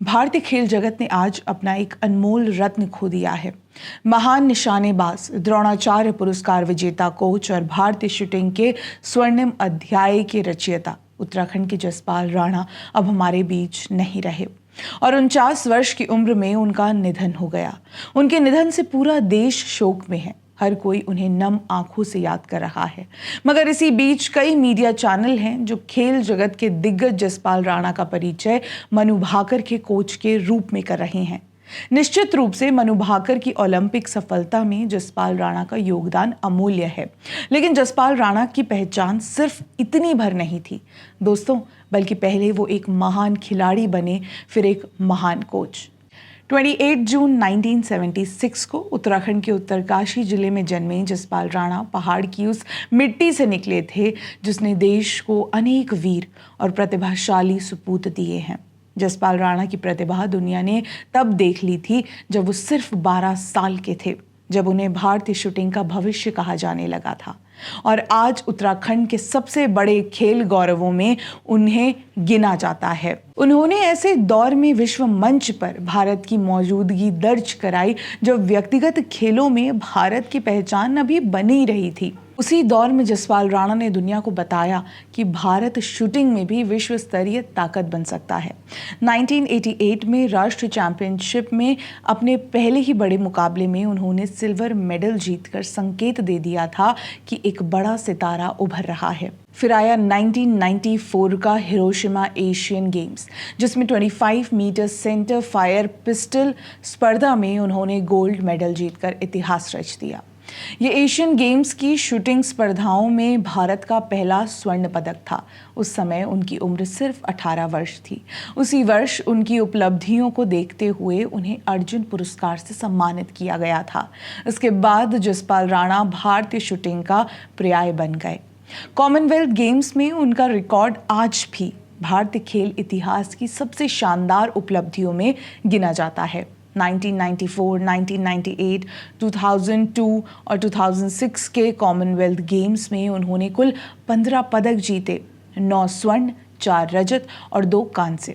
भारतीय खेल जगत ने आज अपना एक अनमोल रत्न खो दिया है। महान निशानेबाज, द्रोणाचार्य पुरस्कार विजेता कोच और भारतीय शूटिंग के स्वर्णिम अध्याय के रचयिता उत्तराखंड के जसपाल राणा अब हमारे बीच नहीं रहे और 49 वर्ष की उम्र में उनका निधन हो गया। उनके निधन से पूरा देश शोक में है। हर कोई उन्हें नम आंखों से याद कर रहा है, मगर इसी बीच कई मीडिया चैनल हैं जो खेल जगत के दिग्गज जसपाल राणा का परिचय मनु भाकर के कोच के रूप में कर रहे हैं। निश्चित रूप से मनु भाकर की ओलंपिक सफलता में जसपाल राणा का योगदान अमूल्य है, लेकिन जसपाल राणा की पहचान सिर्फ इतनी भर नहीं थी दोस्तों, बल्कि पहले वो एक महान खिलाड़ी बने, फिर एक महान कोच। 28 जून 1976 को उत्तराखंड के उत्तरकाशी जिले में जन्मे जसपाल राणा पहाड़ की उस मिट्टी से निकले थे जिसने देश को अनेक वीर और प्रतिभाशाली सपूत दिए हैं। जसपाल राणा की प्रतिभा दुनिया ने तब देख ली थी जब वो सिर्फ 12 साल के थे, जब उन्हें भारतीय शूटिंग का भविष्य कहा जाने लगा था और आज उत्तराखंड के सबसे बड़े खेल गौरवों में उन्हें गिना जाता है। उन्होंने ऐसे दौर में विश्व मंच पर भारत की मौजूदगी दर्ज कराई जब व्यक्तिगत खेलों में भारत की पहचान अभी बनी रही थी। उसी दौर में जसपाल राणा ने दुनिया को बताया कि भारत शूटिंग में भी विश्व स्तरीय ताकत बन सकता है। 1988 में राष्ट्रीय चैंपियनशिप में अपने पहले ही बड़े मुकाबले में उन्होंने सिल्वर मेडल जीतकर संकेत दे दिया था कि एक बड़ा सितारा उभर रहा है। फिर आया 1994 का हिरोशिमा एशियन गेम्स, जिसमें 25 मीटर सेंटर फायर पिस्टल स्पर्धा में उन्होंने गोल्ड मेडल जीतकर इतिहास रच दिया। ये एशियन गेम्स की शूटिंग स्पर्धाओं में भारत का पहला स्वर्ण पदक था। उस समय उनकी उम्र सिर्फ 18 वर्ष थी। उसी वर्ष उनकी उपलब्धियों को देखते हुए उन्हें अर्जुन पुरस्कार से सम्मानित किया गया था। इसके बाद जसपाल राणा भारतीय शूटिंग का पर्याय बन गए। कॉमनवेल्थ गेम्स में उनका रिकॉर्ड आज भी भारतीय खेल इतिहास की सबसे शानदार उपलब्धियों में गिना जाता है। 1994, 1998, 2002 और 2006 के कॉमनवेल्थ गेम्स में उन्होंने कुल 15 पदक जीते, 9 स्वर्ण, 4 रजत और 2 कांस्य।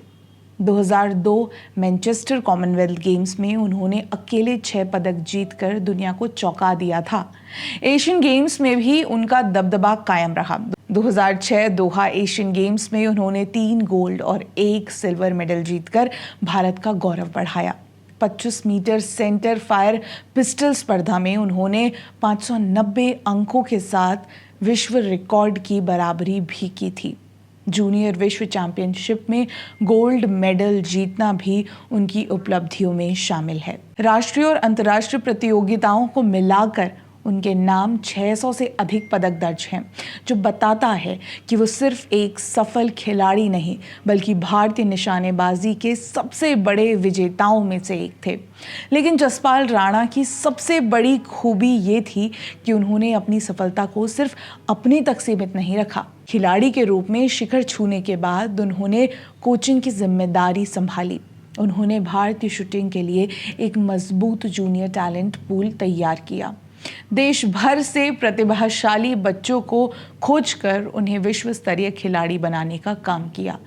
2002 मैनचेस्टर कॉमनवेल्थ गेम्स में उन्होंने अकेले 6 पदक जीतकर दुनिया को चौंका दिया था। एशियन गेम्स में भी उनका दबदबा कायम रहा। 2006 दोहा एशियन गेम्स में उन्होंने 3 गोल्ड और 1 सिल्वर मेडल जीतकर भारत का गौरव बढ़ाया। 25 मीटर सेंटर फायर पिस्टल स्पर्धा में उन्होंने 590 अंकों के साथ विश्व रिकॉर्ड की बराबरी भी की थी। जूनियर विश्व चैंपियनशिप में गोल्ड मेडल जीतना भी उनकी उपलब्धियों में शामिल है। राष्ट्रीय और अंतर्राष्ट्रीय प्रतियोगिताओं को मिलाकर उनके नाम 600 से अधिक पदक दर्ज हैं, जो बताता है कि वो सिर्फ एक सफल खिलाड़ी नहीं, बल्कि भारतीय निशानेबाजी के सबसे बड़े विजेताओं में से एक थे। लेकिन जसपाल राणा की सबसे बड़ी खूबी ये थी कि उन्होंने अपनी सफलता को सिर्फ अपने तक सीमित नहीं रखा। खिलाड़ी के रूप में शिखर छूने के बाद उन्होंने कोचिंग की जिम्मेदारी संभाली। उन्होंने भारतीय शूटिंग के लिए एक मजबूत जूनियर टैलेंट पूल तैयार किया। देश भर से प्रतिभाशाली बच्चों को खोजकर उन्हें विश्व स्तरीय खिलाड़ी बनाने का काम किया।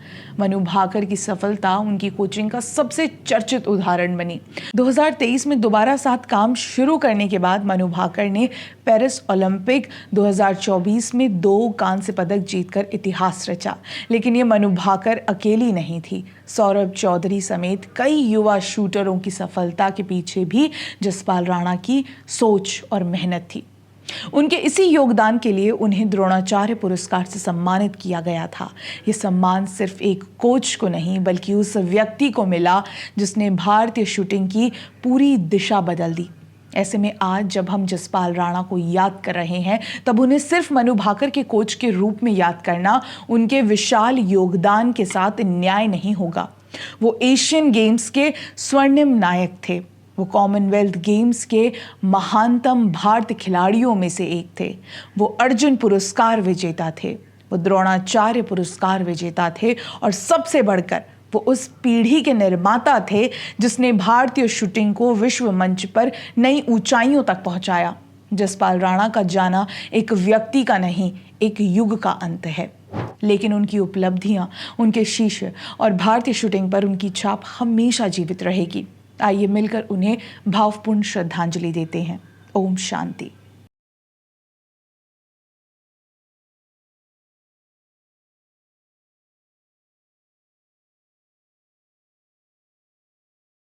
मनु भाकर की सफलता उनकी कोचिंग का सबसे चर्चित उदाहरण बनी। 2023 में दोबारा साथ काम शुरू करने के बाद मनु भाकर ने पेरिस ओलंपिक 2024 में 2 कांस्य पदक जीतकर इतिहास रचा। लेकिन ये मनु भाकर अकेली नहीं थी। सौरभ चौधरी समेत कई युवा शूटरों की सफलता के पीछे भी जसपाल राणा की सोच और मेहनत थी। उनके इसी योगदान के लिए उन्हें द्रोणाचार्य पुरस्कार से सम्मानित किया गया था। ये सम्मान सिर्फ एक कोच को नहीं, बल्कि उस व्यक्ति को मिला जिसने भारतीय शूटिंग की पूरी दिशा बदल दी। ऐसे में आज जब हम जसपाल राणा को याद कर रहे हैं, तब उन्हें सिर्फ मनु भाकर के कोच के रूप में याद करना उनके विशाल योगदान के साथ न्याय नहीं होगा। वो एशियन गेम्स के स्वर्णिम नायक थे। वो कॉमनवेल्थ गेम्स के महानतम भारतीय खिलाड़ियों में से एक थे। वो अर्जुन पुरस्कार विजेता थे, वो द्रोणाचार्य पुरस्कार विजेता थे और सबसे बढ़कर वो उस पीढ़ी के निर्माता थे जिसने भारतीय शूटिंग को विश्व मंच पर नई ऊंचाइयों तक पहुंचाया। जसपाल राणा का जाना एक व्यक्ति का नहीं, एक युग का अंत है। लेकिन उनकी उपलब्धियां, उनके शिष्य और भारतीय शूटिंग पर उनकी छाप हमेशा जीवित रहेगी। आइए मिलकर उन्हें भावपूर्ण श्रद्धांजलि देते हैं। ओम शांति।